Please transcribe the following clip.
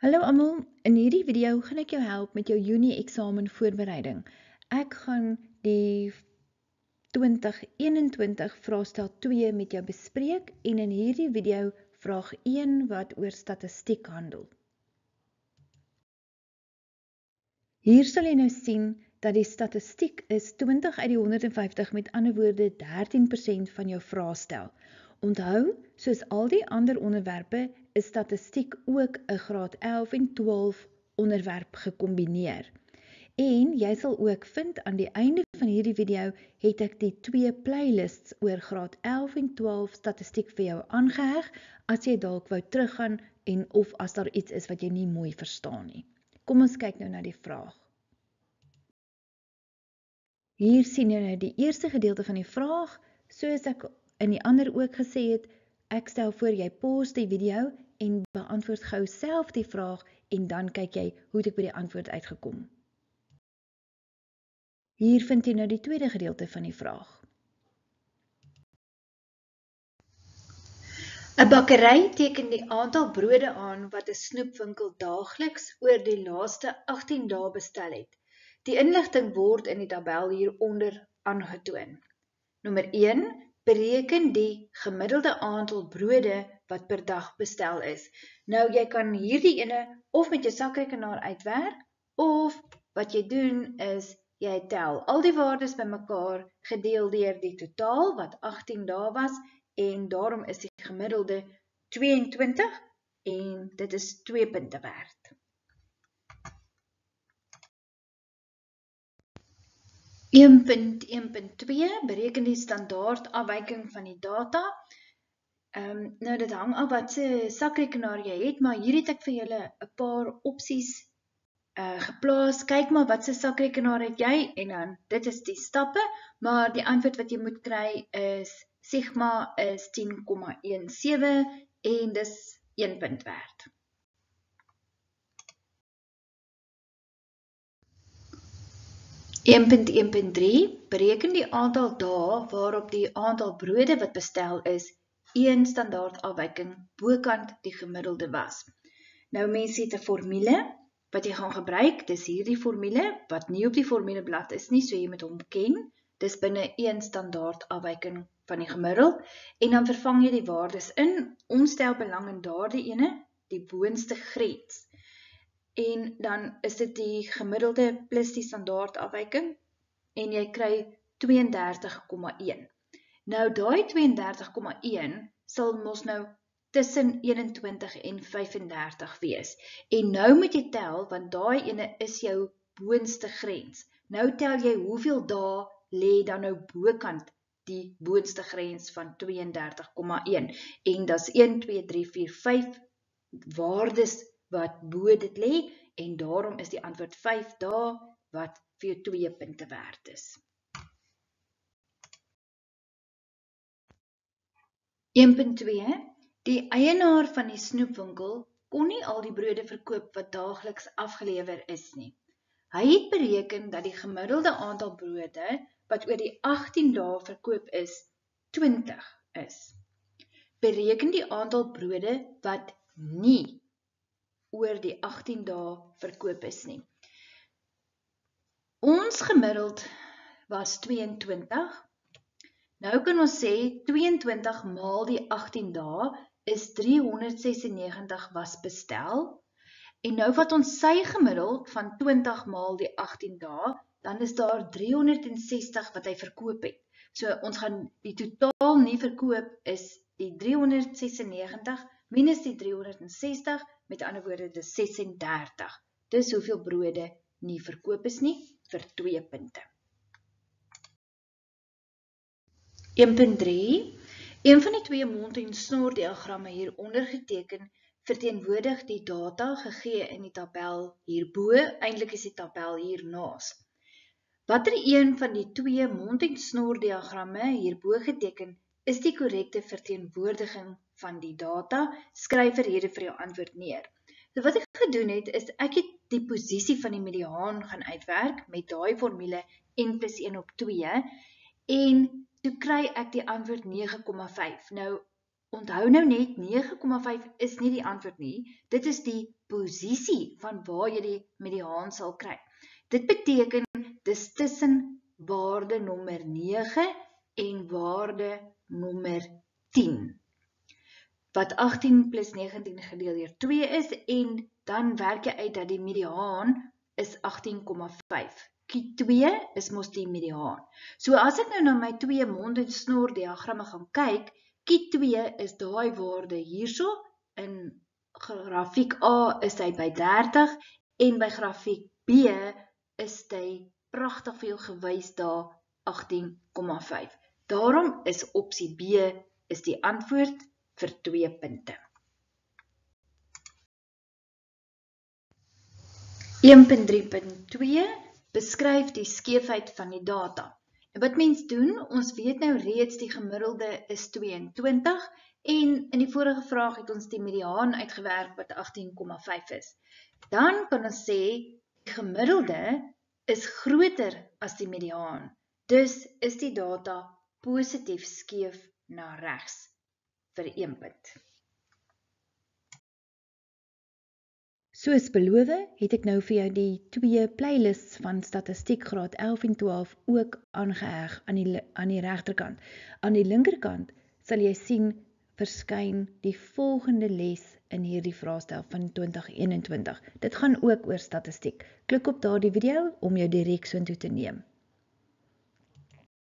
Hallo almal, in hierdie video gaan ek jou help met jou Junie eksamen voorbereiding. Ek gaan die 2021 vraestel 2 met jou bespreek en in hierdie video vraag 1 wat oor statistiek handel. Hier sal jy nou sien dat die statistiek is 20 uit die 150, met ander woorde 13% van jou vraestel. Onthou, soos al die ander onderwerpe, is statistiek ook 'n graad 11 en 12 onderwerp gekombineer. En jy sal ook vind aan die einde van hierdie video het ek die 2 playlists oor graad 11 en 12 statistiek vir jou aangeheg, as jy dalk wou teruggaan en of as daar iets is wat jy nie mooi verstaan nie. Kom ons kyk nou na die vraag. Hier sien jy nou die eerste gedeelte van die vraag, soos ek in die ander ook gesê het, ek stel voor jy pause die video en beantwoord gou self die vraag en dan kyk jy hoe het ek by die antwoord uitgekom. Hier vind jy nou die tweede gedeelte van die vraag. 'n bakkery teken die aantal brode aan wat 'n snoepwinkel daagliks oor die laaste 18 dae bestel het. Die inligting word in die tabel hieronder aangetoon. Nommer 1. Bereken die gemiddelde aantal brode wat per dag bestel is. Nou jy kan hierdie ene of met jou sakrekenaar uitwerk, of wat jy doen is jy tel al die waardes bymekaar gedeel deur die totaal wat 18 dae was, en daarom is die gemiddelde 22 en dit is 2 punte werd. 1.1.2 bereken die standaard afwyking van die data. Nou dit hang af wat se sakrekenaar jy het, maar hier het ek vir julle 'n paar opsies geplaas. Kyk maar wat se sakrekenaar het jy en dan dit is die stappe, maar die antwoord wat jy moet kry is sigma is 10,17 en dis 1 punt werd. Bereken die aantal dae waarop die aantal brode wat bestel is, een standaard afwyking bokant die gemiddelde was. Nou mense het 'n formule wat jy gaan gebruik, dis hierdie formule wat nie op die formuleblad is nie, so jy moet hom ken. Dis binne een standaard afwyking van die gemiddeld, en dan vervang jy die waardes in. Ons stel belang in daardie ene, die boonste grens. En dan is dit die gemiddelde plus die standaard afwyking, en jy kry 32,1. Nou daai 32,1 sal mos nou tussen 21 en 35 wees. En nou moet jy tel, want daai ene is jou boonste grens. Nou tel jy hoeveel dae lê dan nou bokant die boonste grens van 32,1. En dis 1, 2, 3, 4, 5 waardes wat bo dit lê, en daarom is die antwoord 5 dae wat vir jou 2 punte werd is. 1.2. Die eienaar van die snoepwinkel kon nie al die brode verkoop wat daagliks afgelewer is nie. Hy het bereken dat die gemiddelde aantal brode wat oor die 18 dae verkoop is, 20 is. Bereken die aantal brode wat nie oor die 18 dae verkoop is nie. Ons gemiddeld was 22. Nou kan ons sê 22 maal die 18 dae is 396 was bestel. En nou wat ons sy gemiddeld van 20 maal die 18 dae, dan is daar 360 wat hy verkoop het. So ons gaan die totaal nie verkoop is die 396 minus die 360, met ander woorde dis 36. Dis hoeveel brode nie verkoop is nie, vir 2 punte. 1.3. Een van die 2 mond- en snoerdiagramme hieronder geteken verteenwoordig die data gegee in die tabel hierbo, eintlik is die tabel hiernaas. Watter een van die 2 mond- en snoerdiagramme hierbo geteken is die korrekte verteenwoordiging van die data? Skryf verrede vir jou antwoord neer. So wat ek gedoen het, is ek het die posisie van die mediaan gaan uitwerk met daai formule n plus 1 op 2, en toe kry ek die antwoord 9,5. Nou, Onthou nou net, 9,5 is nie die antwoord nie. Dit is die posisie van waar jy die mediaan sal kry. Dit beteken, dis tussen waarde nommer 9 en waarde nommer 10. Wat 18 plus 19 gedeel deur 2 is, en dan werk jy uit dat die mediaan is 18,5. Q2 is mos die mediaan. So as ek nou na my 2 mond en snor diagramme gaan kyk, Q2 is daai waarde hierso, in grafiek A is hy by 30 en by grafiek B is hy pragtig vir jou gewys daar 18,5. Daarom is opsie B is die antwoord vir 2 punte. 1.3.2 beskryf die skeefheid van die data. En wat mens doen, ons weet nou reeds die gemiddelde is 22 en in die vorige vraag het ons die mediaan uitgewerk wat 18,5 is. Dan kan ons sê die gemiddelde is groter as die mediaan. Dus is die data positief skeef na regs vir 1 punt. Soos beloof, het ek nou vir jou die 2 playlists van statistiek graad 11 en 12 ook aangeheg aan die regterkant. Aan die linkerkant sal jy sien verskyn die volgende les in hierdie vraestel van 2021. Dit gaan ook oor statistiek. Klik op daardie video om jou direk soontoe te neem.